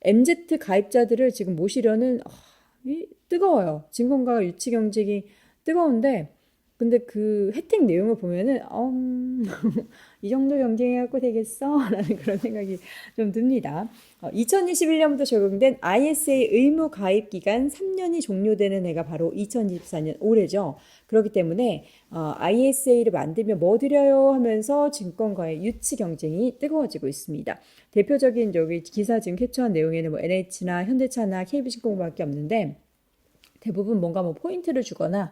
MZ 가입자들을 지금 모시려는 뜨거워요. 증권가가 유치 경쟁이 뜨거운데 근데 그 혜택 내용을 보면은 이 정도 경쟁해갖고 되겠어? 라는 그런 생각이 좀 듭니다. 2021년부터 적용된 ISA 의무 가입 기간 3년이 종료되는 해가 바로 2024년 올해죠. 그렇기 때문에 ISA를 만들면 뭐 드려요 하면서 증권가의 유치 경쟁이 뜨거워지고 있습니다. 대표적인 여기 기사 지금 캡처한 내용에는 뭐 NH나 현대차나 KB증권밖에 없는데 대부분 뭔가 뭐 포인트를 주거나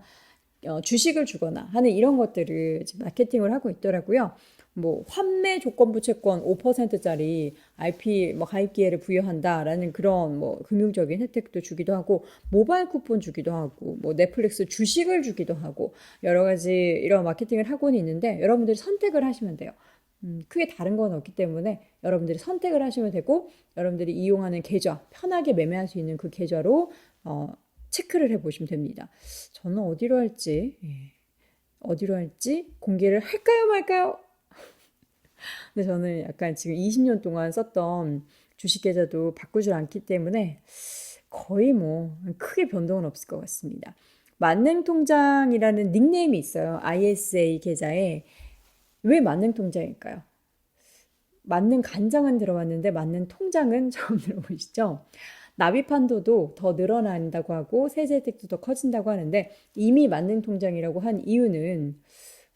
주식을 주거나 하는 이런 것들을 지금 마케팅을 하고 있더라고요. 뭐 환매 조건부 채권 5%짜리 IP 뭐 가입 기회를 부여한다라는 그런 뭐 금융적인 혜택도 주기도 하고 모바일 쿠폰 주기도 하고 뭐 넷플릭스 주식을 주기도 하고 여러 가지 이런 마케팅을 하고는 있는데 여러분들이 선택을 하시면 돼요. 크게 다른 건 없기 때문에 여러분들이 선택을 하시면 되고 여러분들이 이용하는 계좌 편하게 매매할 수 있는 그 계좌로 체크를 해보시면 됩니다. 저는 어디로 할지 공개를 할까요 말까요? 근데 저는 약간 지금 20년 동안 썼던 주식 계좌도 바꾸질 않기 때문에 거의 뭐 크게 변동은 없을 것 같습니다. 만능통장이라는 닉네임이 있어요. ISA 계좌에. 왜 만능통장일까요? 만능 간장은 들어왔는데 만능 통장은 처음 들어보시죠? 납입 한도도 더 늘어난다고 하고 세제 혜택도 더 커진다고 하는데 이미 만능 통장이라고 한 이유는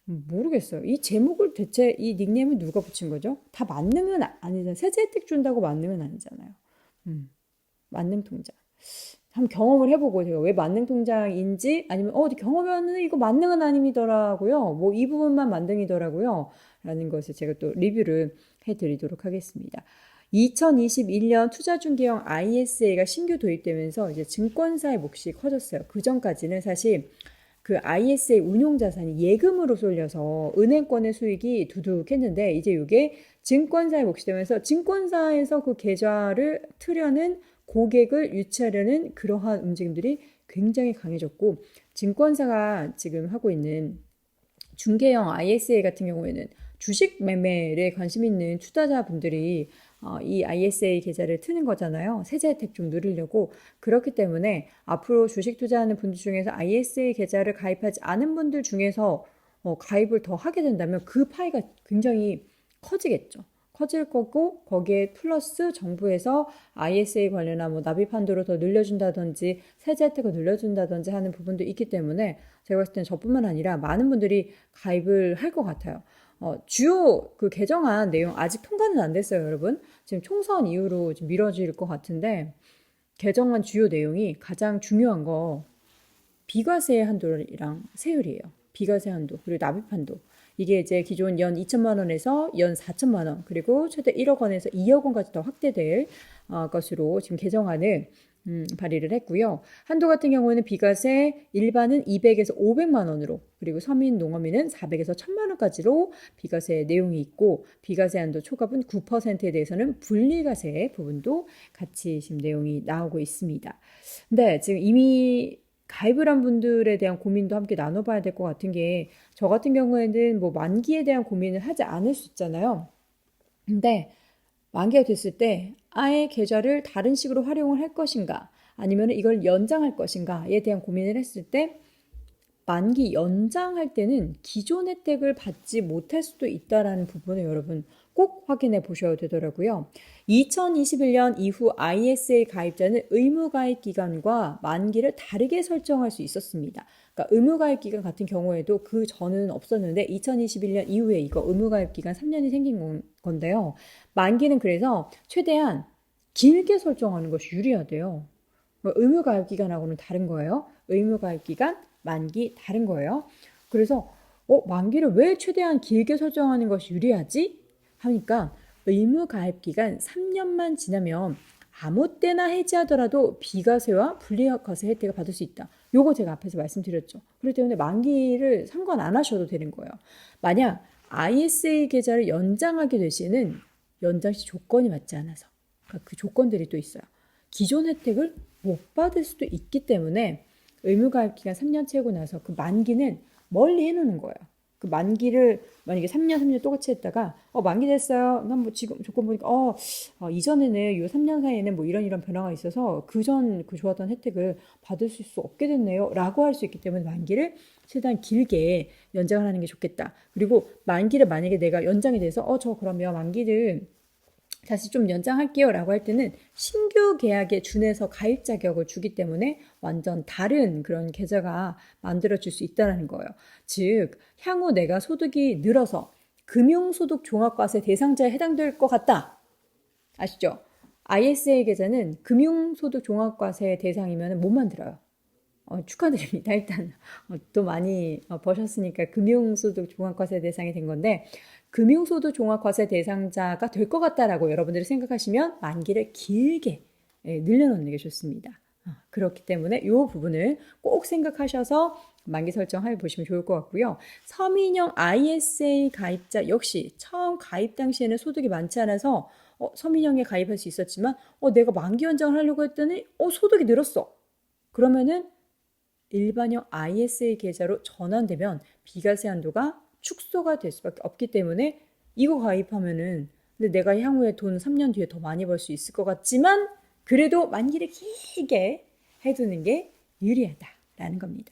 모르겠어요. 이 제목을 대체 이 닉네임을 누가 붙인 거죠? 다 만능은 아니잖아요. 세제 혜택 준다고 만능은 아니잖아요. 만능 통장. 한번 경험을 해보고 제가 왜 만능 통장인지 아니면 어디 경험하면 이거 만능은 아니더라고요. 뭐 이 부분만 만능이더라고요. 라는 것을 제가 또 리뷰를 해드리도록 하겠습니다. 2021년 투자중개형 ISA가 신규 도입되면서 이제 증권사의 몫이 커졌어요. 그 전까지는 사실 그 ISA 운용 자산이 예금으로 쏠려서 은행권의 수익이 두둑했는데 이제 이게 증권사의 몫이 되면서 증권사에서 그 계좌를 트려는 고객을 유치하려는 그러한 움직임들이 굉장히 강해졌고 증권사가 지금 하고 있는 중개형 ISA 같은 경우에는 주식 매매에 관심 있는 투자자분들이 이 ISA 계좌를 트는 거잖아요. 세제 혜택 좀 누리려고. 그렇기 때문에 앞으로 주식 투자하는 분들 중에서 ISA 계좌를 가입하지 않은 분들 중에서 가입을 더 하게 된다면 그 파이가 굉장히 커지겠죠. 커질 거고 거기에 플러스 정부에서 ISA 관련한 뭐 납입 한도를 더 늘려준다든지 세제 혜택을 늘려준다든지 하는 부분도 있기 때문에 제가 봤을 때는 저뿐만 아니라 많은 분들이 가입을 할 것 같아요. 주요 그 개정안 내용 아직 통과는 안 됐어요, 여러분. 지금 총선 이후로 좀 미뤄질 것 같은데 개정안 주요 내용이 가장 중요한 거 비과세 한도랑 세율이에요. 비과세 한도 그리고 납입 한도. 이게 이제 기존 연 2천만 원에서 연 4천만 원 그리고 최대 1억 원에서 2억 원까지 더 확대될 것으로 지금 개정안을 발의를 했고요. 한도 같은 경우에는 비과세 일반은 200에서 500만 원으로 그리고 서민 농어민은 400에서 1000만 원까지로 비과세 내용이 있고 비과세 한도 초과분 9%에 대해서는 분리과세 부분도 같이 지금 내용이 나오고 있습니다. 근데 지금 이미 가입을 한 분들에 대한 고민도 함께 나눠봐야 될 것 같은 게 저 같은 경우에는 뭐 만기에 대한 고민을 하지 않을 수 있잖아요. 근데 만기가 됐을 때 아예 계좌를 다른 식으로 활용을 할 것인가 아니면 이걸 연장할 것인가에 대한 고민을 했을 때 만기 연장할 때는 기존 혜택을 받지 못할 수도 있다는 부분을 여러분 꼭 확인해 보셔야 되더라고요. 2021년 이후 ISA 가입자는 의무 가입 기간과 만기를 다르게 설정할 수 있었습니다. 그러니까 의무 가입 기간 같은 경우에도 그 전은 없었는데 2021년 이후에 이거 의무 가입 기간 3년이 생긴 건데요. 만기는 그래서 최대한 길게 설정하는 것이 유리하대요. 의무 가입 기간하고는 다른 거예요. 의무 가입 기간 만기 다른 거예요. 그래서 만기를 왜 최대한 길게 설정하는 것이 유리하지? 하니까 의무 가입 기간 3년만 지나면 아무 때나 해지하더라도 비과세와 분리과세 혜택을 받을 수 있다. 요거 제가 앞에서 말씀드렸죠. 그렇기 때문에 만기를 상관 안 하셔도 되는 거예요. 만약 ISA 계좌를 연장하게 되시는 연장 시 조건이 맞지 않아서 그러니까 그 조건들이 또 있어요. 기존 혜택을 못 받을 수도 있기 때문에 의무가입 기간 3년 채우고 나서 그 만기는 멀리 해놓는 거예요. 그 만기를 만약에 3년 똑같이 했다가 만기 됐어요. 난 뭐 지금 조건 보니까 이전에는 요 3년 사이에는 뭐 이런 변화가 있어서 그전 그 좋았던 혜택을 받을 수 없게 됐네요. 라고 할 수 있기 때문에 만기를 최대한 길게 연장을 하는 게 좋겠다. 그리고 만기를 만약에 내가 연장이 돼서 저 그러면 만기를 다시 좀 연장할게요 라고 할 때는 신규 계약에 준해서 가입 자격을 주기 때문에 완전 다른 그런 계좌가 만들어질 수 있다는 거예요. 즉 향후 내가 소득이 늘어서 금융소득 종합과세 대상자에 해당될 것 같다. 아시죠? ISA 계좌는 금융소득 종합과세 대상이면 못 만들어요. 축하드립니다. 일단 또 많이 버셨으니까 금융소득 종합과세 대상이 된 건데 금융소득 종합과세 대상자가 될 것 같다라고 여러분들이 생각하시면 만기를 길게 늘려놓는 게 좋습니다. 그렇기 때문에 이 부분을 꼭 생각하셔서 만기 설정해 보시면 좋을 것 같고요. 서민형 ISA 가입자 역시 처음 가입 당시에는 소득이 많지 않아서 서민형에 가입할 수 있었지만 내가 만기 연장을 하려고 했더니 소득이 늘었어. 그러면은 일반형 ISA 계좌로 전환되면 비과세 한도가 축소가 될 수밖에 없기 때문에 이거 가입하면은 근데 내가 향후에 돈 3년 뒤에 더 많이 벌 수 있을 것 같지만 그래도 만기를 길게 해두는 게 유리하다라는 겁니다.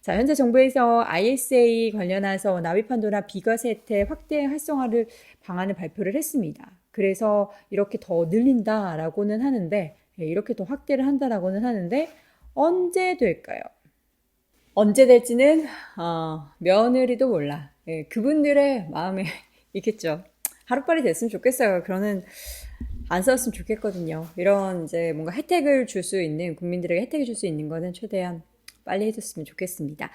자, 현재 정부에서 ISA 관련해서 납입 한도나 비과세 혜택 확대 활성화를 방안을 발표를 했습니다. 그래서 이렇게 더 늘린다라고는 하는데 이렇게 더 확대를 한다라고는 하는데 언제 될까요? 언제 될지는 며느리도 몰라. 그분들의 마음에 있겠죠. 하루빨리 됐으면 좋겠어요. 그러는 안 썼으면 좋겠거든요. 이런 이제 뭔가 혜택을 줄 수 있는 국민들에게 혜택을 줄 수 있는 거는 최대한 빨리 해줬으면 좋겠습니다.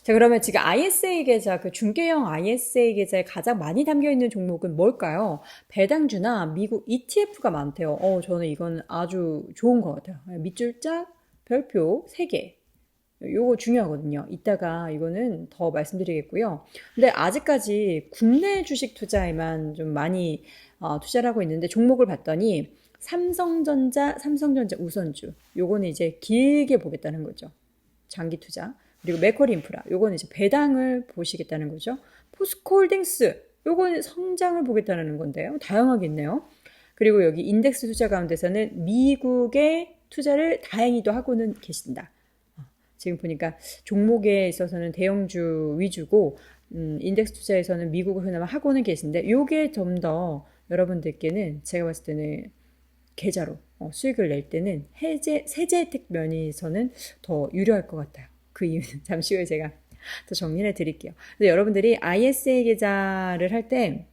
자, 그러면 지금 ISA 계좌, 그 중개형 ISA 계좌에 가장 많이 담겨 있는 종목은 뭘까요? 배당주나 미국 ETF가 많대요. 저는 이건 아주 좋은 것 같아요. 밑줄짝 별표 3개. 요거 중요하거든요. 이따가 이거는 더 말씀드리겠고요. 근데 아직까지 국내 주식 투자에만 좀 많이 투자를 하고 있는데 종목을 봤더니 삼성전자 우선주. 요거는 이제 길게 보겠다는 거죠. 장기 투자. 그리고 맥쿼리 인프라. 요거는 이제 배당을 보시겠다는 거죠. 포스코홀딩스. 요거는 성장을 보겠다는 건데요. 다양하게 있네요. 그리고 여기 인덱스 투자 가운데서는 미국의 투자를 다행히도 하고는 계신다. 지금 보니까 종목에 있어서는 대형주 위주고 인덱스 투자에서는 미국을 그나마 하고는 계신데 요게 좀 더 여러분들께는 제가 봤을 때는 계좌로 수익을 낼 때는 세제 혜택 면에서는 더 유리할 것 같아요. 그 이유는 잠시 후에 제가 더 정리를 드릴게요. 그래서 여러분들이 ISA 계좌를 할 때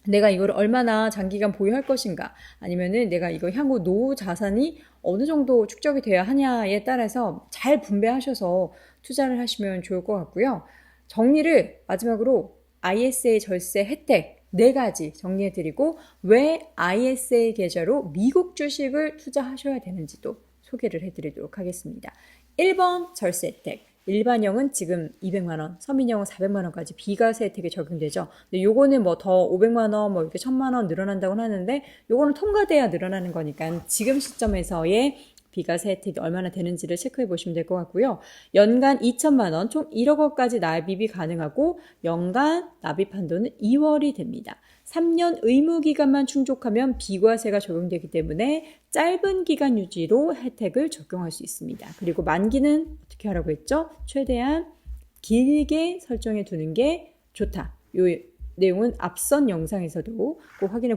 내가 이걸 얼마나 장기간 보유할 것인가 아니면은 내가 이거 향후 노후 자산이 어느 정도 축적이 돼야 하냐에 따라서 잘 분배하셔서 투자를 하시면 좋을 것 같고요. 정리를 마지막으로 ISA 절세 혜택 4가지 정리해드리고 왜 ISA 계좌로 미국 주식을 투자하셔야 되는지도 소개를 해드리도록 하겠습니다. 1번 절세 혜택. 일반형은 지금 200만 원, 서민형은 400만 원까지 비과세 혜택이 적용되죠. 근데 요거는 뭐 더 500만 원, 뭐 이렇게 1000만 원 늘어난다고 하는데 요거는 통과돼야 늘어나는 거니까 지금 시점에서의 비과세 혜택이 얼마나 되는지를 체크해 보시면 될 것 같고요. 연간 2천만 원, 총 1억 원까지 납입이 가능하고 연간 납입 한도는 2월이 됩니다. 3년 의무 기간만 충족하면 비과세가 적용되기 때문에 짧은 기간 유지로 혜택을 적용할 수 있습니다. 그리고 만기는 어떻게 하라고 했죠? 최대한 길게 설정해 두는 게 좋다. 이 내용은 앞선 영상에서도 꼭 확인해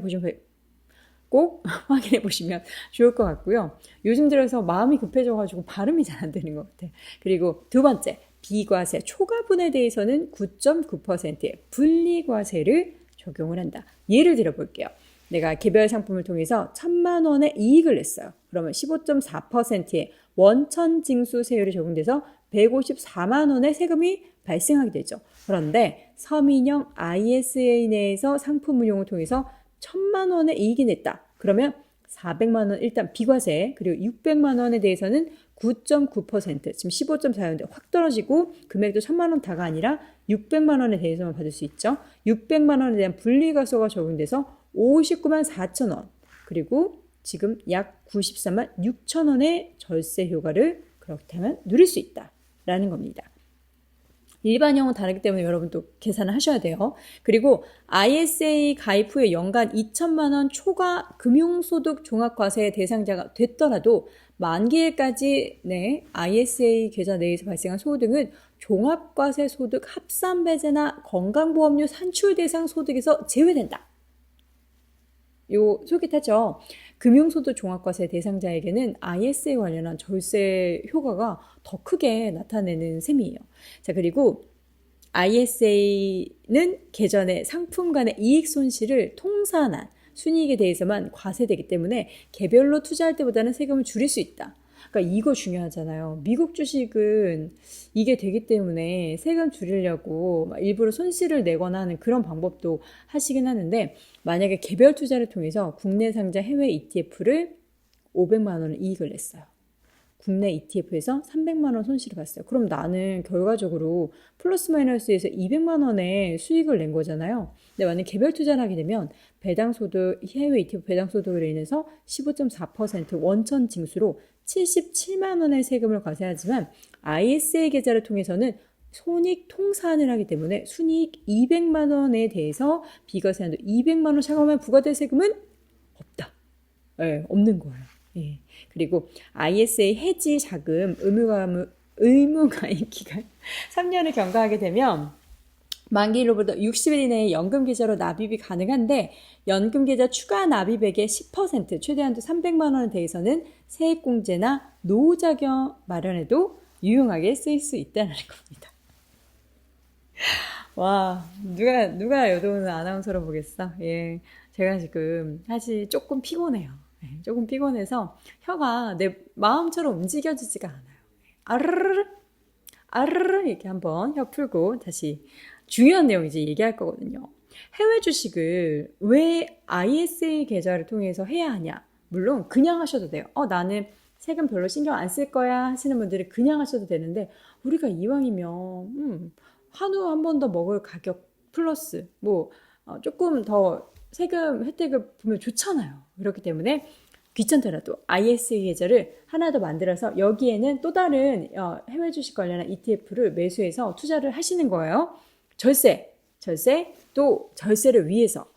보시면 좋을 것 같고요. 요즘 들어서 마음이 급해져가지고 발음이 잘 안 되는 것 같아요. 그리고 두 번째, 비과세 초과분에 대해서는 9.9%의 분리과세를 적용을 한다. 예를 들어 볼게요. 내가 개별 상품을 통해서 1,000만 원의 이익을 냈어요. 그러면 15.4%의 원천 징수세율이 적용돼서 154만 원의 세금이 발생하게 되죠. 그런데 서민형 ISA 내에서 상품 운용을 통해서 1,000만 원의 이익이 냈다. 그러면 400만 원 일단 비과세 그리고 600만 원에 대해서는 9.9% 지금 15.4였는데 확 떨어지고 금액도 1,000만 원 다가 아니라 600만 원에 대해서만 받을 수 있죠. 600만 원에 대한 분리과세가 적용돼서 59만 4천 원 그리고 지금 약 94만 6천 원의 절세 효과를 그렇다면 누릴 수 있다라는 겁니다. 일반형은 다르기 때문에 여러분 또 계산을 하셔야 돼요. 그리고 ISA 가입 후에 연간 2천만 원 초과 금융소득 종합과세 대상자가 됐더라도 만기일까지 ISA 계좌 내에서 발생한 소득은 종합과세 소득 합산배제나 건강보험료 산출 대상 소득에서 제외된다. 요 솔깃하죠? 금융소득 종합과세 대상자에게는 ISA 관련한 절세 효과가 더 크게 나타내는 셈이에요. 자, 그리고 ISA는 계전의 상품 간의 이익 손실을 통산한 순이익에 대해서만 과세되기 때문에 개별로 투자할 때보다는 세금을 줄일 수 있다. 그러니까 이거 중요하잖아요. 미국 주식은 이게 되기 때문에 세금 줄이려고 일부러 손실을 내거나 하는 그런 방법도 하시긴 하는데, 만약에 개별 투자를 통해서 국내 상장 해외 ETF를 500만 원을 이익을 냈어요. 국내 ETF에서 300만 원 손실을 봤어요. 그럼 나는 결과적으로 플러스 마이너스에서 200만 원의 수익을 낸 거잖아요. 근데 만약 개별 투자를 하게 되면 배당소득, 해외 ETF 배당소득으로 인해서 15.4% 원천 징수로 77만 원의 세금을 과세하지만 ISA 계좌를 통해서는 손익 통산을 하기 때문에 순이익 200만 원에 대해서 비과세한도 200만 원 차감하면 부과될 세금은 없다. 네, 없는 거예요. 예. 그리고 ISA 해지 자금 의무 가입 기간 3년을 경과하게 되면 만기일로부터 60일 이내에 연금계좌로 납입이 가능한데, 연금계좌 추가 납입액의 10% 최대한도 300만 원에 대해서는 세액공제나 노후자금 마련에도 유용하게 쓰일 수 있다는 겁니다. 와, 누가 여도는 아나운서로 보겠어? 예, 제가 지금 사실 조금 피곤해요. 조금 피곤해서 혀가 내 마음처럼 움직여지지가 않아요. 아르르르 아르르 이렇게 한번 혀 풀고 다시 중요한 내용 이제 얘기할 거거든요. 해외 주식을 왜 ISA 계좌를 통해서 해야 하냐? 물론 그냥 하셔도 돼요. 나는 세금 별로 신경 안 쓸 거야 하시는 분들은 그냥 하셔도 되는데, 우리가 이왕이면 한우 한 번 더 먹을 가격 플러스 조금 더 세금 혜택을 보면 좋잖아요. 그렇기 때문에 귀찮더라도 ISA 계좌를 하나 더 만들어서 여기에는 또 다른 해외 주식 관련한 ETF를 매수해서 투자를 하시는 거예요. 절세, 또 절세를 위해서.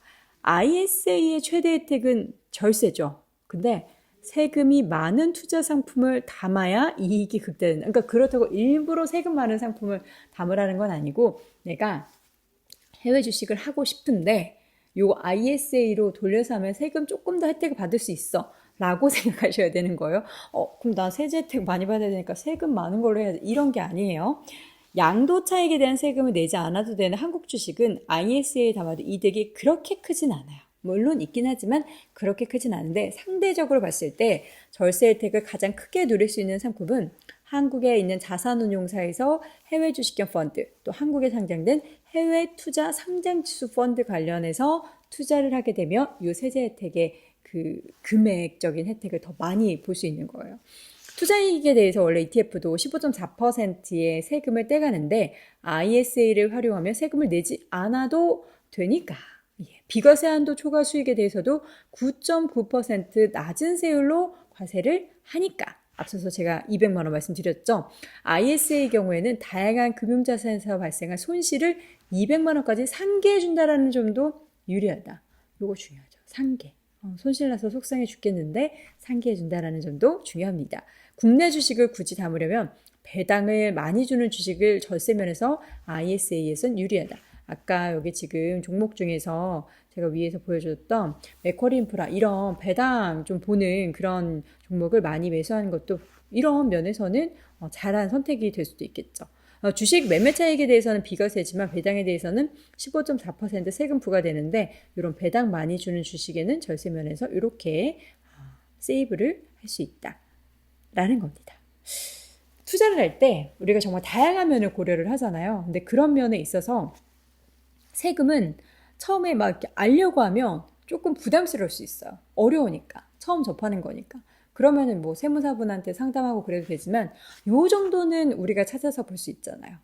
ISA의 최대 혜택은 절세죠. 근데 세금이 많은 투자 상품을 담아야 이익이 극대화된다. 그러니까 그렇다고 일부러 세금 많은 상품을 담으라는 건 아니고, 내가 해외 주식을 하고 싶은데 요 ISA로 돌려서 하면 세금 조금 더 혜택을 받을 수 있어 라고 생각하셔야 되는 거예요. 그럼 나 세제 혜택 많이 받아야 되니까 세금 많은 걸로 해야 돼. 이런 게 아니에요. 양도 차익에 대한 세금을 내지 않아도 되는 한국 주식은 ISA에 담아도 이득이 그렇게 크진 않아요. 물론 있긴 하지만 그렇게 크진 않은데, 상대적으로 봤을 때 절세 혜택을 가장 크게 누릴 수 있는 상품은 한국에 있는 자산운용사에서 해외 주식형 펀드, 또 한국에 상장된 해외 투자 상장지수 펀드 관련해서 투자를 하게 되면 이 세제 혜택의 그 금액적인 혜택을 더 많이 볼 수 있는 거예요. 투자이익에 대해서 원래 ETF도 15.4%의 세금을 떼가는데, ISA를 활용하면 세금을 내지 않아도 되니까 비과세 한도 초과 수익에 대해서도 9.9% 낮은 세율로 과세를 하니까, 앞서서 제가 200만 원 말씀드렸죠. ISA의 경우에는 다양한 금융자산에서 발생한 손실을 200만 원까지 상계해 준다라는 점도 유리하다. 이거 중요하죠. 상계. 손실 나서 속상해 죽겠는데 상계해 준다라는 점도 중요합니다. 국내 주식을 굳이 담으려면 배당을 많이 주는 주식을 절세면에서 ISA에선 유리하다. 아까 여기 지금 종목 중에서 제가 위에서 보여줬던 맥쿼리 인프라, 이런 배당 좀 보는 그런 종목을 많이 매수하는 것도 이런 면에서는 잘한 선택이 될 수도 있겠죠. 주식 매매 차익에 대해서는 비과세지만 배당에 대해서는 15.4% 세금 부과되는데, 이런 배당 많이 주는 주식에는 절세면에서 이렇게 세이브를 할 수 있다라는 겁니다. 투자를 할 때 우리가 정말 다양한 면을 고려를 하잖아요. 근데 그런 면에 있어서 세금은 처음에 막 이렇게 알려고 하면 조금 부담스러울 수 있어요. 어려우니까. 처음 접하는 거니까. 그러면은 뭐 세무사분한테 상담하고 그래도 되지만 요 정도는 우리가 찾아서 볼 수 있잖아요.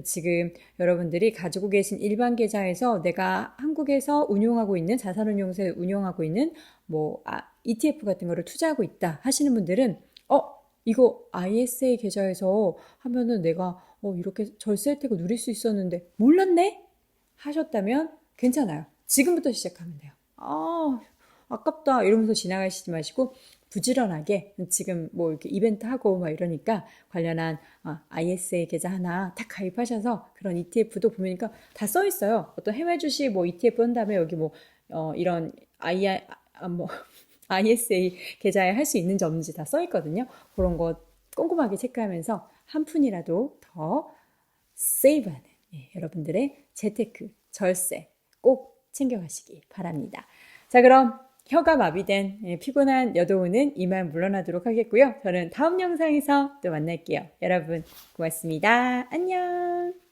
지금 여러분들이 가지고 계신 일반 계좌에서 내가 한국에서 운용하고 있는 자산운용사에 운용하고 있는 ETF 같은 거를 투자하고 있다 하시는 분들은 이거 ISA 계좌에서 하면은 내가 이렇게 절세 혜택을 누릴 수 있었는데 몰랐네? 하셨다면 괜찮아요. 지금부터 시작하면 돼요. 아깝다 이러면서 지나가시지 마시고 부지런하게 지금 뭐 이렇게 이벤트 하고 막 이러니까 관련한 ISA 계좌 하나 딱 가입하셔서 그런 ETF도 보니까 다 써 있어요. 어떤 해외 주식 뭐 ETF 한 다음에 여기 뭐 이런 뭐 ISA 계좌에 할 수 있는지 없는지 다 써 있거든요. 그런 거 꼼꼼하게 체크하면서 한 푼이라도 더 세이브하는 여러분들의 재테크, 절세 꼭 챙겨가시기 바랍니다. 자, 그럼 혀가 마비된 피곤한 여도우는 이만 물러나도록 하겠고요. 저는 다음 영상에서 또 만날게요. 여러분 고맙습니다. 안녕.